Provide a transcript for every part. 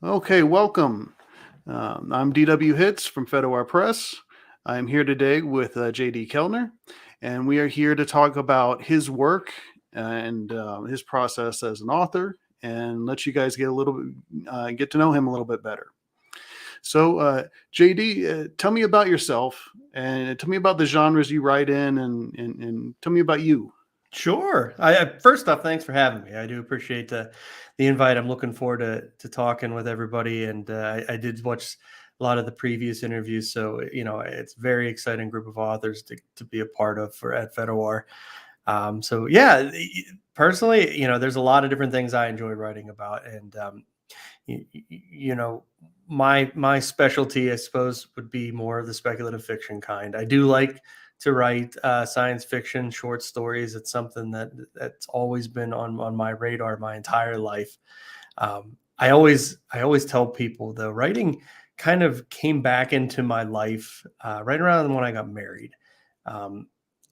Okay, welcome. I'm DW Hits from Fedowar Press. I'm here today with JD Kellner, and we are here to talk about his work and his process as an author, and let you guys get a little bit, get to know him a little bit better. So, JD, tell me about yourself, and tell me about the genres you write in, and tell me about you. Sure. First off, thanks for having me. I do appreciate the invite. I'm looking forward to talking with everybody, and I did watch a lot of the previous interviews, so it's a very exciting group of authors to be a part of for at Fedowar. So yeah, personally, there's a lot of different things I enjoy writing about, and you, you know, my specialty, I suppose, would be more of the speculative fiction kind. I do like to write science fiction short stories. It's something that's always been on my radar my entire life. I always tell people though, writing kind of came back into my life right around when I got married. Um,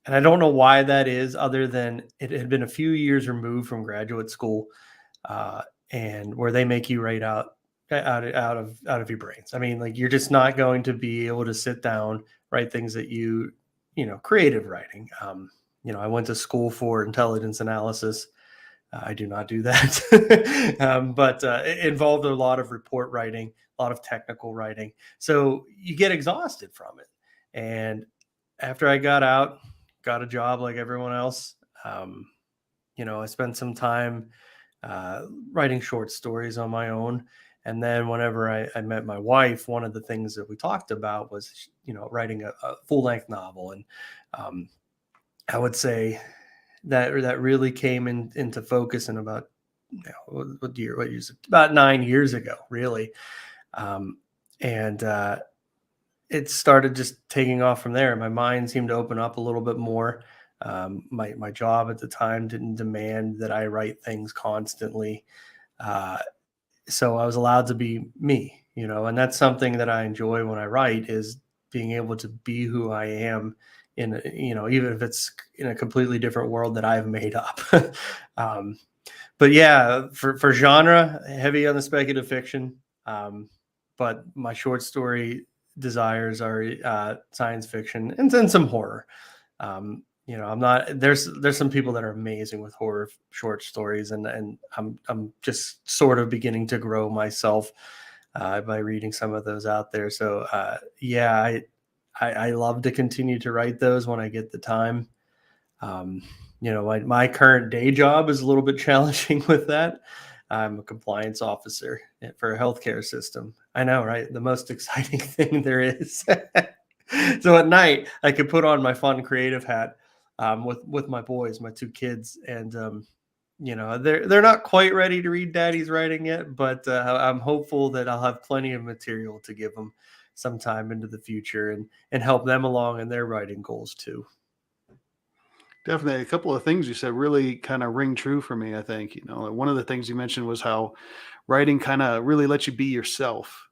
and I don't know why that is, other than it had been a few years removed from graduate school, uh, and where they make you write out of your brains. I mean, like, you're just not going to be able to sit down, write things that creative writing. I went to school for intelligence analysis. I do not do that, but it involved a lot of report writing, a lot of technical writing. So you get exhausted from it. And after I got out, got a job like everyone else, um, I spent some time writing short stories on my own. And then whenever I met my wife, one of the things that we talked about was, writing a full length novel. And um, I would say that really came into focus in about, what years, about 9 years ago, really. Um, and it started just taking off from there. My mind seemed to open up a little bit more. My job at the time didn't demand that I write things constantly. Uh, so I was allowed to be me, and that's something that I enjoy when I write, is being able to be who I am even if it's in a completely different world that I've made up. um, but yeah, for genre, heavy on the speculative fiction. Um, but my short story desires are science fiction and then some horror. I'm not there's some people that are amazing with horror short stories, and I'm just sort of beginning to grow myself by reading some of those out there. So yeah, I love to continue to write those when I get the time. Um, my current day job is a little bit challenging with that. I'm a compliance officer for a healthcare system. I know, right? The most exciting thing there is. So at night, I could put on my fun creative hat with my boys, my two kids, and they're not quite ready to read Daddy's writing yet, but I'm hopeful that I'll have plenty of material to give them sometime into the future, and help them along in their writing goals too. Definitely, a couple of things you said really kind of ring true for me. I think one of the things you mentioned was how writing kind of really lets you be yourself.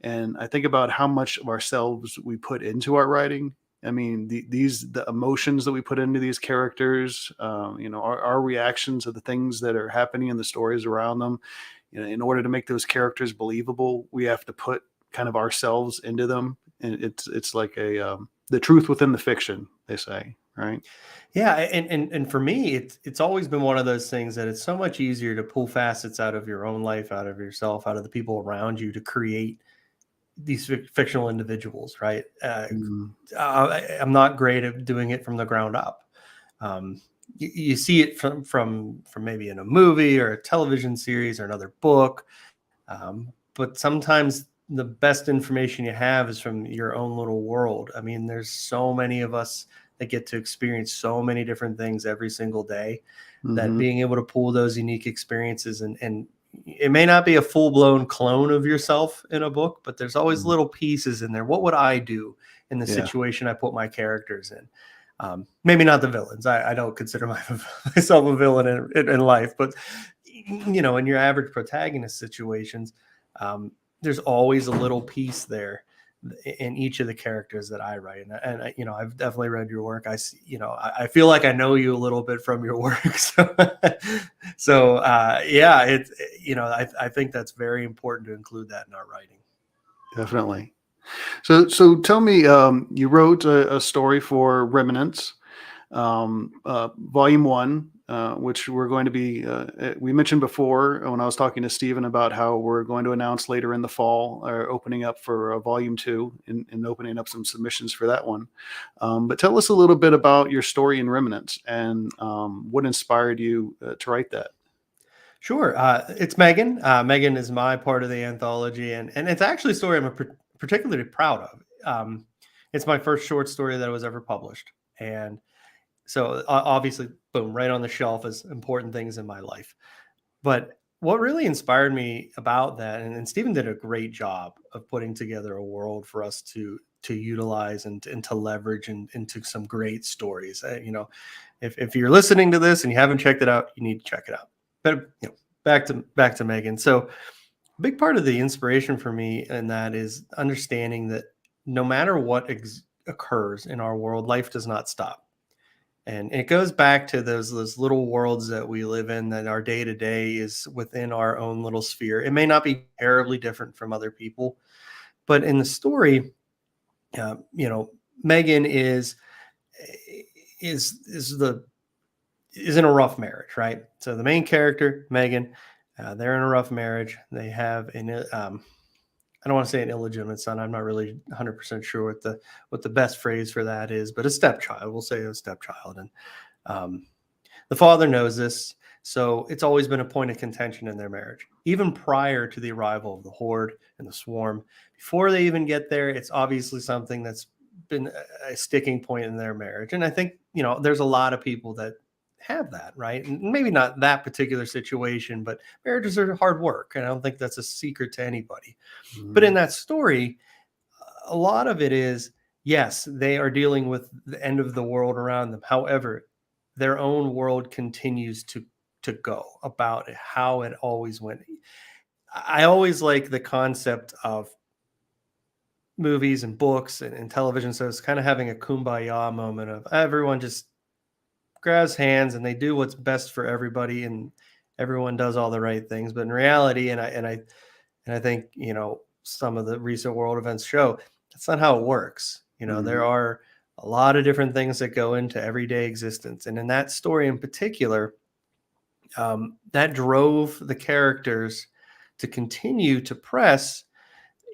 And I think about how much of ourselves we put into our writing. I mean, the emotions that we put into these characters, our reactions to the things that are happening in the stories around them. In order to make those characters believable, we have to put kind of ourselves into them, and it's like the truth within the fiction, they say, right? Yeah, and for me, it's always been one of those things that it's so much easier to pull facets out of your own life, out of yourself, out of the people around you, to create these fictional individuals, right? Mm, I'm not great at doing it from the ground up. You see it from maybe in a movie or a television series or another book, but sometimes the best information you have is from your own little world. I mean, there's so many of us that get to experience so many different things every single day, that hmm being able to pull those unique experiences, and it may not be a full-blown clone of yourself in a book, but there's always little pieces in there. What would I do in the Yeah, situation I put my characters in? Maybe not the villains. I don't consider myself a villain in life, but in your average protagonist situations, um, there's always a little piece there in each of the characters that I write. And I, I've definitely read your work. I see, I feel like I know you a little bit from your work. Yeah, it's, I think that's very important to include that in our writing. Definitely. So tell me, you wrote a story for Remnants, Volume One, which we're going to be. We mentioned before when I was talking to Stephen about how we're going to announce later in the fall, or opening up for Volume Two, and opening up some submissions for that one. But tell us a little bit about your story in Remnants and what inspired you to write that. Sure. It's Megan. Megan is my part of the anthology, and it's actually a story I'm particularly proud of. It's my first short story that was ever published. And so obviously, boom, right on the shelf as important things in my life. But what really inspired me about that, and Stephen did a great job of putting together a world for us to utilize and to leverage into some great stories. If you're listening to this and you haven't checked it out, you need to check it out. But back to Megan. So a big part of the inspiration for me in that is understanding that no matter what occurs in our world, life does not stop. And it goes back to those little worlds that we live in, that our day to day is within our own little sphere. It may not be terribly different from other people, but in the story, uh, you know, Megan is the is in a rough marriage, right? So the main character, Megan, they're in a rough marriage. They have I don't want to say an illegitimate son. I'm not really 100% sure what the best phrase for that is, but a stepchild. We'll say a stepchild, and um, the father knows this, so it's always been a point of contention in their marriage, even prior to the arrival of the horde and the swarm. Before they even get there, it's obviously something that's been a sticking point in their marriage. And I think, there's a lot of people that have that, right? And maybe not that particular situation, but marriages are hard work. And I don't think that's a secret to anybody. But in Mhm. that story, a lot of it is, yes, they are dealing with the end of the world around them. However, their own world continues to go about how it always went. I always like the concept of movies and books and television shows kind of having a kumbaya moment of everyone just grabs hands and they do what's best for everybody, and everyone does all the right things. But in reality, and I think, some of the recent world events show that's not how it works. There Mhm. are a lot of different things that go into everyday existence. And in that story in particular, that drove the characters to continue to press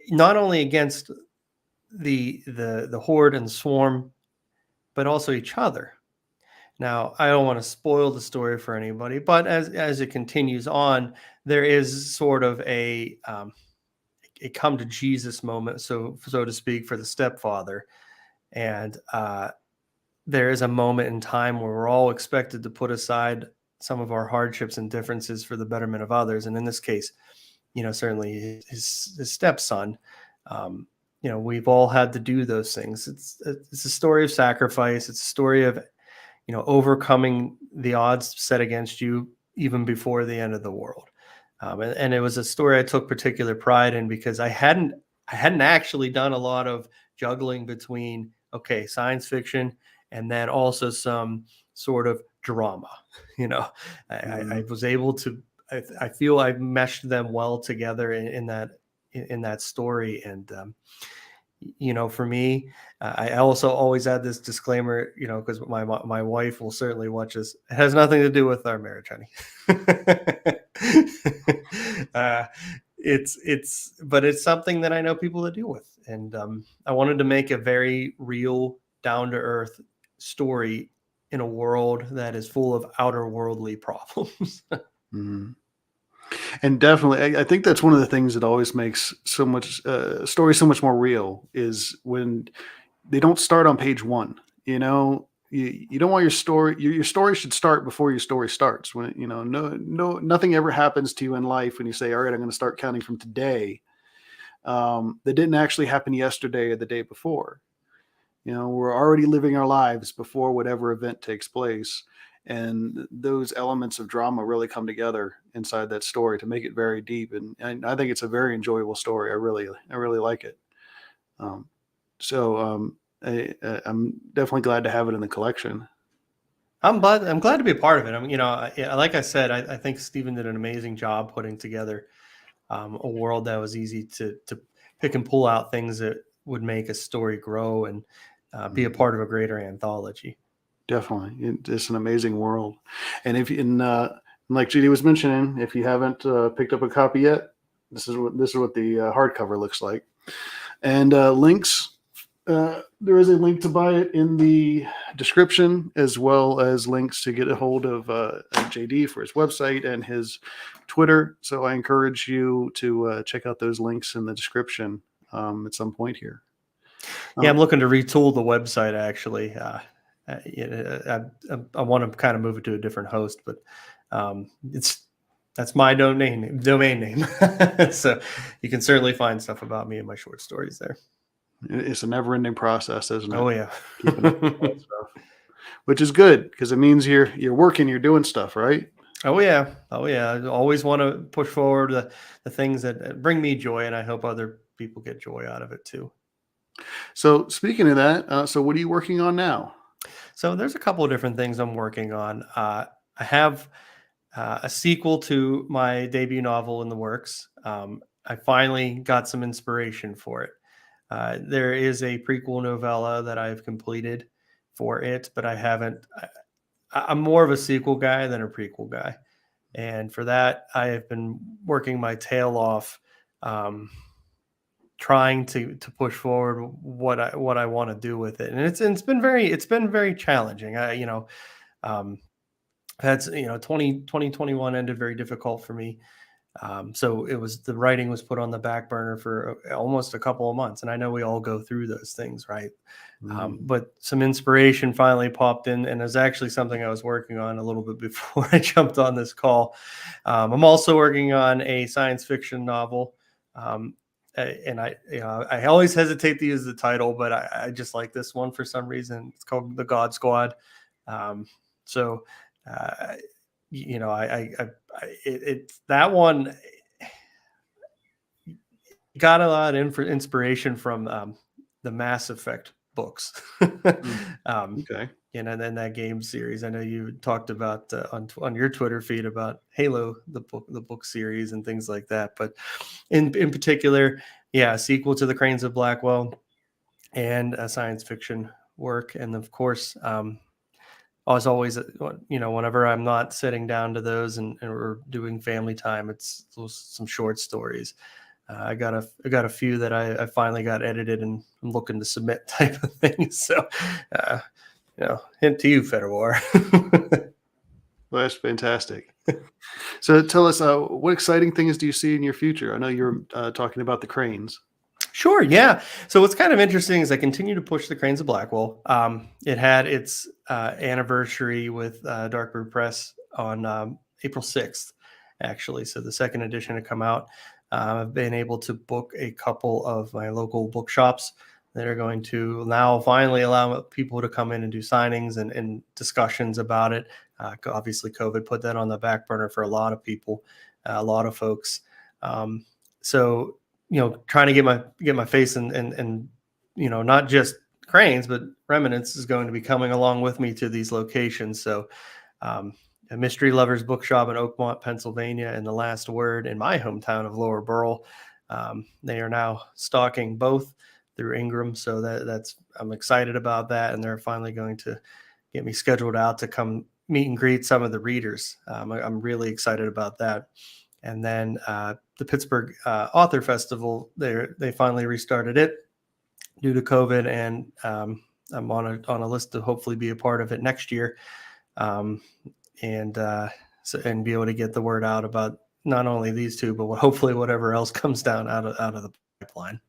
not only against the horde and swarm, but also each other. Now, I don't want to spoil the story for anybody, but as it continues on, there is sort of a come to Jesus moment, so to speak, for the stepfather. And there is a moment in time where we're all expected to put aside some of our hardships and differences for the betterment of others. And in this case, certainly his stepson. We've all had to do those things. It's a story of sacrifice. It's a story of overcoming the odds set against you even before the end of the world. And it was a story I took particular pride in because I hadn't actually done a lot of juggling between, okay, science fiction and then also some sort of drama. You know, I Mhm. was able to. I feel I meshed them well together in that story. And for me, I also always add this disclaimer, because my wife will certainly watch this. It has nothing to do with our marriage, honey. uh, but it's something that I know people that deal with, and I wanted to make a very real, down to earth story in a world that is full of outer worldly problems. Mhm. And definitely, I think that's one of the things that always makes so much stories so much more real is when they don't start on page one. You don't want your story. Your story should start before your story starts. When nothing ever happens to you in life when you say, "All right, I'm going to start counting from today." That didn't actually happen yesterday or the day before. We're already living our lives before whatever event takes place. And those elements of drama really come together inside that story to make it very deep. And I think it's a very enjoyable story. I really like it. Um, I'm definitely glad to have it in the collection. I'm glad to be a part of it. Like I said, I think Stephen did an amazing job putting together a world that was easy to pick and pull out things that would make a story grow and be a part of a greater anthology. Definitely, it's an amazing world. And if in like Judy was mentioning, if you haven't picked up a copy yet, this is what the hardcover looks like. And links. There is a link to buy it in the description, as well as links to get a hold of JD for his website and his Twitter. So I encourage you to check out those links in the description at some point here. Yeah, I'm looking to retool the website actually. I want to kind of move it to a different host, but that's my domain name. So you can certainly find stuff about me and my short stories there. It's a never-ending process, isn't it? Oh yeah, Keeping up with that stuff, which is good because it means you're working, you're doing stuff, right? oh yeah. I always want to push forward the things that bring me joy, and I hope other people get joy out of it too. So speaking of that, so what are you working on now? So there's a couple of different things I'm working on. I have a sequel to my debut novel in the works. I finally got some inspiration for it. There is a prequel novella that I've completed for it, but I haven't. I'm more of a sequel guy than a prequel guy, and for that, I have been working my tail off, trying to push forward what I want to do with it, and it's been very challenging. Um, that's 2021 ended very difficult for me. So the writing was put on the back burner for almost a couple of months. And I know we all go through those things, right? But some inspiration finally popped in, and it was actually something I was working on a little bit before I jumped on this call. I'm also working on a science fiction novel. And I always hesitate to use the title, but I just like this one for some reason. It's called The God Squad. So, uh, that one got a lot of inspiration from the Mass Effect books. Okay. And then that game series. I know you talked about on your Twitter feed about Halo, the book series and things like that. But in particular, yeah, a sequel to The Cranes of Blackwell and a science fiction work. And of course, as always, whenever I'm not sitting down to those and we're doing family time, it's some short stories. I got a few that I finally got edited and I'm looking to submit type of thing. So, hint to you, Fedor. Well, that's fantastic. So tell us, what exciting things do you see in your future? I know you're talking about the cranes. Sure, yeah. So what's kind of interesting is I continue to push the Cranes of Blackwell. It had its anniversary with Dark Brew Press on April 6th, actually. So the second edition had come out. I've been able to book a couple of my local bookshops that are going to now finally allow people to come in and do signings and discussions about it. Obviously, COVID put that on the back burner for a lot of people, a lot of folks. So trying to get my face and not just Cranes, but Remnants is going to be coming along with me to these locations. So a Mystery Lovers Bookshop in Oakmont, Pennsylvania, and The Last Word in my hometown of Lower Burrell. They are now stocking both through Ingram. So I'm excited about that. And they're finally going to get me scheduled out to come meet and greet some of the readers. I'm really excited about that. And then the Pittsburgh Author Festival, they finally restarted it due to COVID, and I'm on a list to hopefully be a part of it next year, and be able to get the word out about not only these two, but hopefully whatever else comes down out of the pipeline.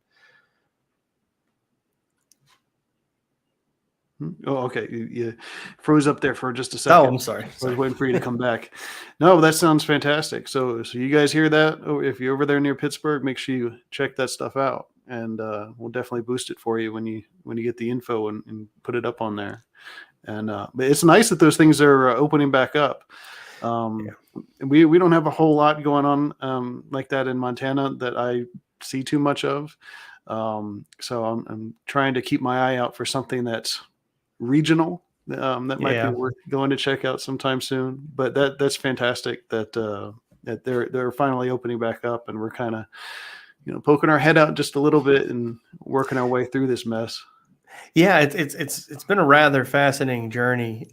Oh, okay. You froze up there for just a second. Oh, I'm sorry. I was waiting for you to come back. No, that sounds fantastic. So you guys hear that? Oh, if you're over there near Pittsburgh, make sure you check that stuff out, and we'll definitely boost it for you when you get the info and put it up on there. And but it's nice that those things are opening back up. We don't have a whole lot going on like that in Montana that I see too much of. So I'm trying to keep my eye out for something that's regional, that might be Yeah. worth going to check out sometime soon. But that's fantastic that they're finally opening back up, and we're kind of poking our head out just a little bit and working our way through this mess. Yeah, it's been a rather fascinating journey,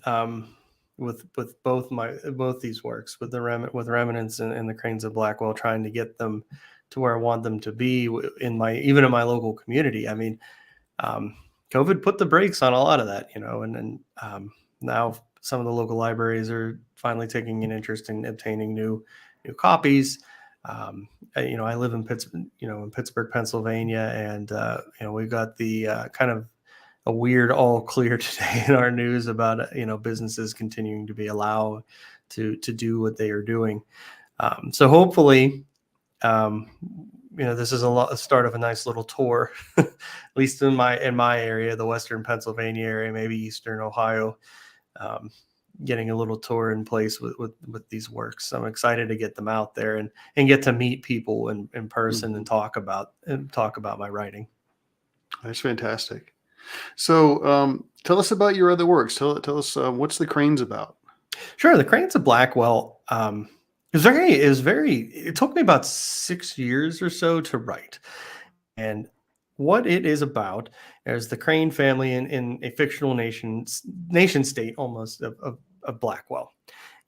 with both these works, with with Remnants and the Cranes of Blackwell, trying to get them to where I want them to be in my even in my local community. I mean, um, COVID put the brakes on a lot of that, and now some of the local libraries are finally taking an interest in obtaining new copies. I live in Pittsburgh, Pennsylvania, and we've got the kind of a weird all clear today in our news about businesses continuing to be allowed to do what they are doing. So hopefully, um, this is a start of a nice little tour, at least in my area, the Western Pennsylvania area, maybe Eastern Ohio. Um, Getting a little tour in place with these works. I'm excited to get them out there and get to meet people in person Mhm. and talk about my writing. That's fantastic. So, tell us about your other works. Tell us, what's the Cranes about? Sure, the Cranes of Blackwell. It took me about 6 years or so to write. And what it is about is the Crane family in a fictional nation state almost of Blackwell.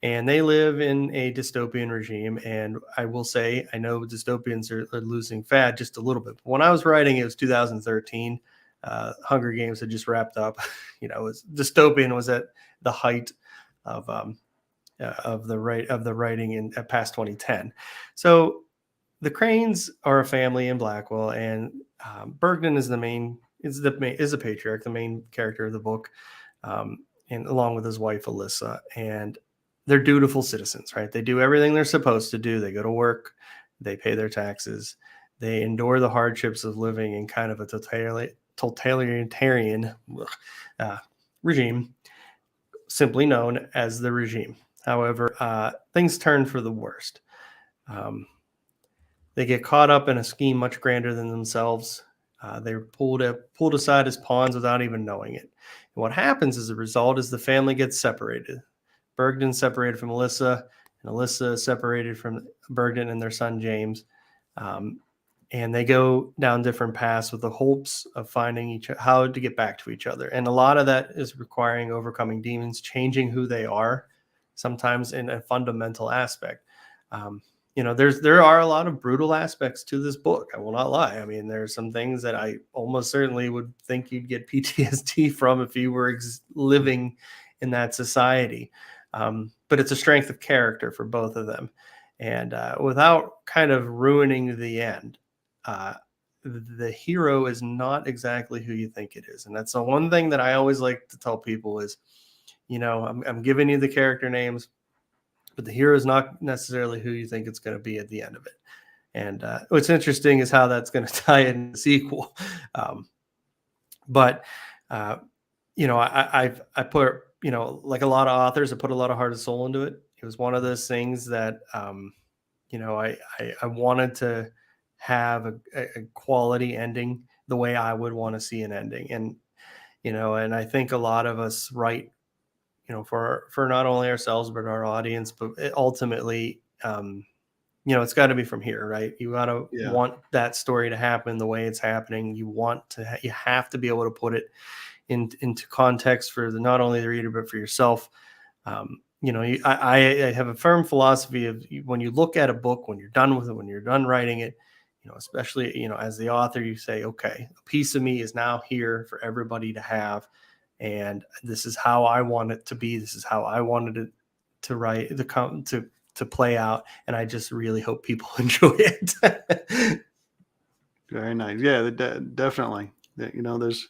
And they live in a dystopian regime. And I will say, I know dystopians are losing fad just a little bit. But when I was writing, it was 2013. Hunger Games had just wrapped up. Dystopian was at the height of the writing in past 2010. So the Cranes are a family in Blackwell, and Bergman is the patriarch, the main character of the book, um, and along with his wife Alyssa, and they're dutiful citizens, right? They do everything they're supposed to do. They go to work, they pay their taxes, they endure the hardships of living in kind of a totalitarian uh, regime, simply known as the regime. However, things turn for the worst. Um, they get caught up in a scheme much grander than themselves. They're pulled aside as pawns without even knowing it. And what happens as a result is the family gets separated. Bergden separated from Alyssa, and Alyssa is separated from Bergden and their son James. Um, and they go down different paths with the hopes of finding how to get back to each other. And a lot of that is requiring overcoming demons, changing who they are, sometimes in a fundamental aspect. Um, there are a lot of brutal aspects to this book. I will not lie. I mean, there are some things that I almost certainly would think you'd get PTSD from if you were living in that society. But it's a strength of character for both of them, and without kind of ruining the end, uh, the hero is not exactly who you think it is. And that's the one thing that I always like to tell people is, I'm giving you the character names, but the hero is not necessarily who you think it's going to be at the end of it. And what's interesting is how that's going to tie in the sequel. Um, but uh, I put, like a lot of authors, I put a lot of heart and soul into it. It was one of those things that I wanted to have a quality ending the way I would want to see an ending. And I think a lot of us write, for not only ourselves, but our audience, but ultimately, it's got to be from here, right? You got to Yeah. want that story to happen the way it's happening. You have to be able to put it into context for not only the reader, but for yourself. I have a firm philosophy of when you look at a book, when you're done with it, when you're done writing it, especially, as the author, you say, okay, a piece of me is now here for everybody to have. And this is how I want it to be. This is how I wanted it to write, to play out. And I just really hope people enjoy it. Very nice. Yeah, definitely. There's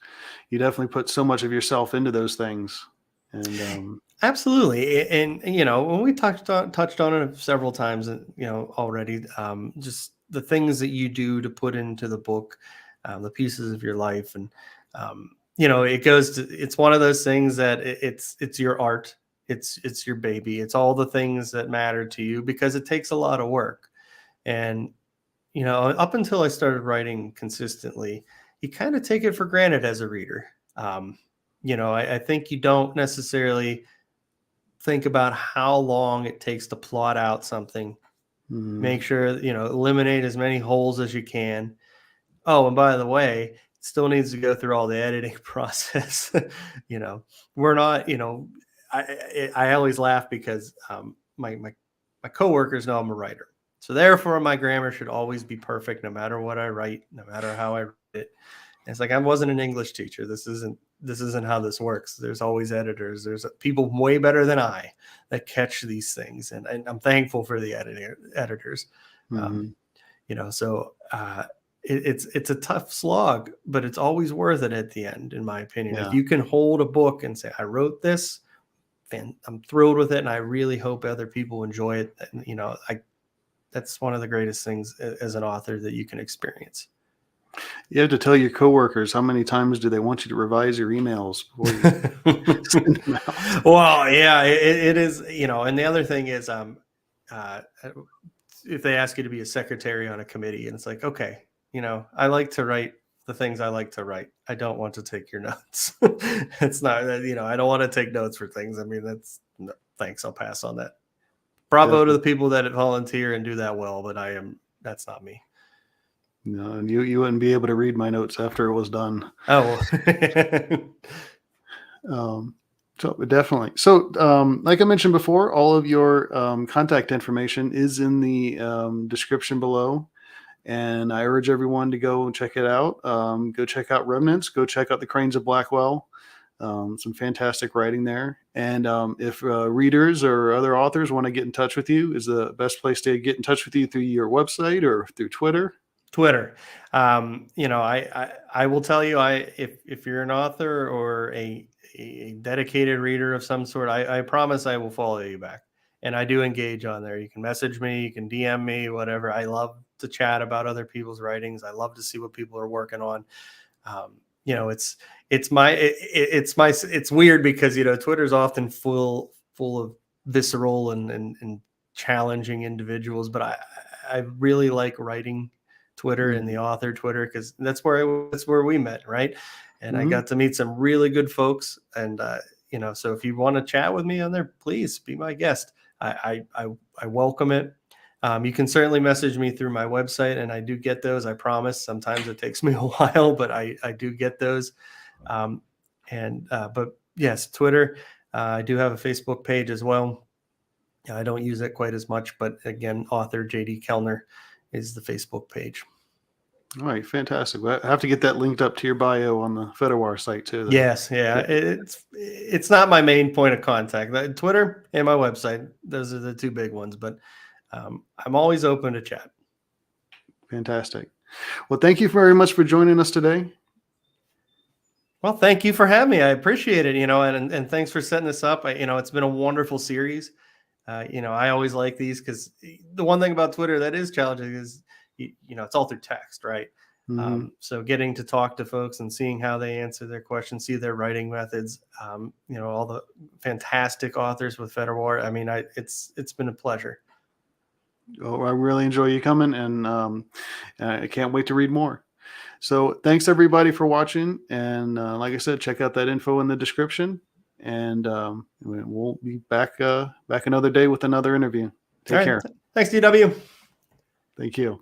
you definitely put so much of yourself into those things, and Absolutely, and when we touched on it several times, already, just the things that you do to put into the book, the pieces of your life, and it's one of those things that it's your art, it's your baby, it's all the things that matter to you because it takes a lot of work, and up until I started writing consistently, you kind of take it for granted as a reader. I think you don't necessarily think about how long it takes to plot out something. Mhm. Make sure, eliminate as many holes as you can. Oh, and by the way, it still needs to go through all the editing process. We're not, I always laugh because my coworkers know I'm a writer. So therefore my grammar should always be perfect no matter what I write, no matter how I write it. And it's like I wasn't an English teacher. This isn't how this works. There's always editors. There's people way better than I that catch these things, and I'm thankful for the editors. Um, Mhm. so it's a tough slog, but it's always worth it at the end, in my opinion. If Yeah. you can hold a book and say, I wrote this, and I'm thrilled with it, and I really hope other people enjoy it. And, that's one of the greatest things as an author that you can experience. You have to tell your coworkers how many times do they want you to revise your emails before you send them out. Well, yeah, it is, and the other thing is, uh, if they ask you to be a secretary on a committee, and it's like, okay, I like to write the things I like to write. I don't want to take your notes. It's not, I don't want to take notes for things. I mean, no, thanks. I'll pass on that. Bravo to Definitely. the people that volunteer and do that well, but that's not me. No, and you wouldn't be able to read my notes after it was done. Oh, Um, so definitely. So, like I mentioned before, all of your contact information is in the description below, and I urge everyone to go and check it out. Go check out Remnants. Go check out the Cranes of Blackwell. Some fantastic writing there. And if readers or other authors want to get in touch with you, is the best place to get in touch with you through your website or through Twitter? Twitter. I will tell you, if you're an author or a dedicated reader of some sort, I promise I will follow you back. And I do engage on there. You can message me, you can DM me, whatever. I love to chat about other people's writings. I love to see what people are working on. Um, it's weird because Twitter's often full of visceral and challenging individuals, but I really like writing Twitter and the Mm-hmm. author Twitter, because that's where we met, right? And I Mm-hmm. got to meet some really good folks, and so if you want to chat with me on there, please be my guest. I welcome it. You can certainly message me through my website, and I do get those. I promise. Sometimes it takes me a while, but I do get those. But yes, Twitter. I do have a Facebook page as well. I don't use it quite as much, but again, author JD Kellner is the Facebook page. All right, fantastic. Well, I have to get that linked up to your bio on the Fedowar site too, then. Yes, yeah. It's not my main point of contact. Twitter and my website; those are the two big ones. But I'm always open to chat. Fantastic. Well, thank you very much for joining us today. Well, thank you for having me. I appreciate it. And thanks for setting this up. It's been a wonderful series. I always like these because the one thing about Twitter that is challenging is, it's all through text, right? Hmm. So getting to talk to folks and seeing how they answer their questions, see their writing methods, all the fantastic authors with Fedowar. I mean, it's been a pleasure. Oh, I really enjoy you coming, and I can't wait to read more. So, thanks everybody for watching. And like I said, check out that info in the description. And we'll be back another day with another interview. All Take right. care. Thanks, DW. Thank you.